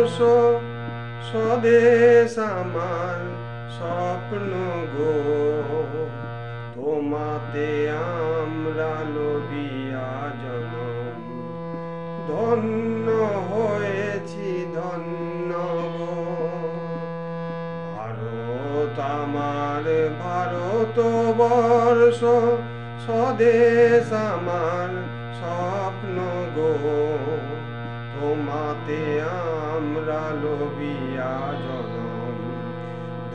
বর্ষ স্বদেশ আমার স্বপ্ন গো, তোমাতে আমরা লবিয়া জনম। ধন্য হয়েছি ধন্য গো, ভারত আমার ভারত বর্ষ স্বদেশ আমার স্বপ্ন গো, তোমাতে আমরা লবিয়া জনম।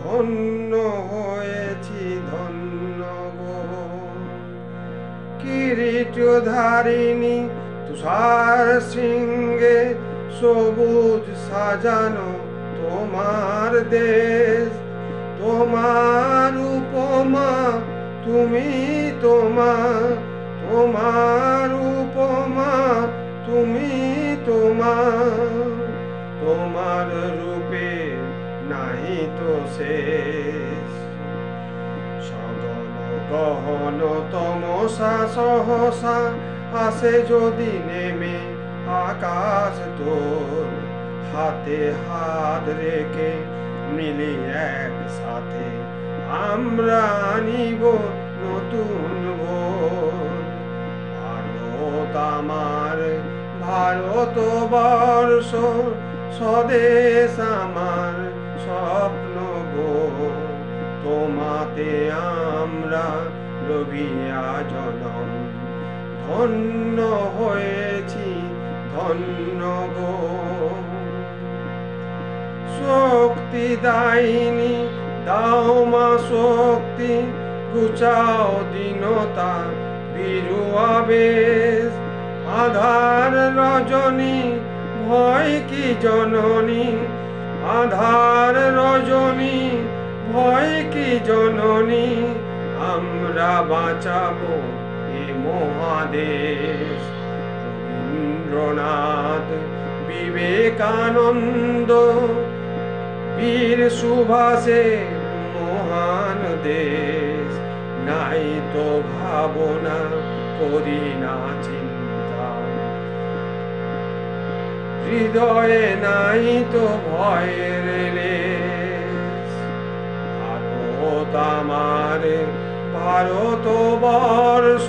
ধন্য হয়েছি ধন্য গো। কিরীটধারিণী তুষার শৃঙ্গে সবুজ সাজানো তোমার দেশ, তোমার উপমা তুমি তোমার, তোমার উপমা তুমি তোমার, তোমার রূপে নাহি তো শেষ। সগন গহন তমসা সহসা আসে যদি নেমে আকাশ তোর, হাতে হাত রেখে মিলি একসাথে আমরা আনিব নতুন ভোর। ভারত আমার ভারত বর্ষ স্বদেশ আমার স্বপ্ন গো, তোমাতে আমরা লবিয়া জনম। ধন্য হয়েছি ধন্য গো। শক্তি দায়িনী দাও মা শক্তি, ঘুচাও দীনতা ভীরু আবেশ। আধার রজনী ভয় কি জননী, আধার রজনী ভয় কি জননী। আমরা বাঁচাবো এ মহাদেশ। রবীন্দ্রনাথ বিবেকানন্দ বীর সুভাষের মহান দেশ, নাই তো ভাবনা করি না চিন্তা, হৃদয়ে নাই তো ভয়ের লেশ। ভারত আমার ভারত বর্ষ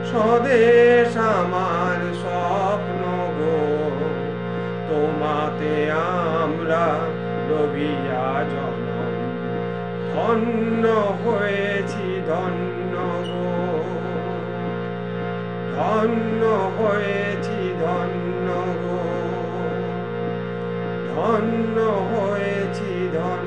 স্বদেশ আমার স্বপ্ন গো, তোমাতে আমরা লবিয়া জনম। ধন্য হয়েছি ধন্য গো, ধন্য হয়েছি ধন্য গো, ধন্য হয়েছি ধন্য।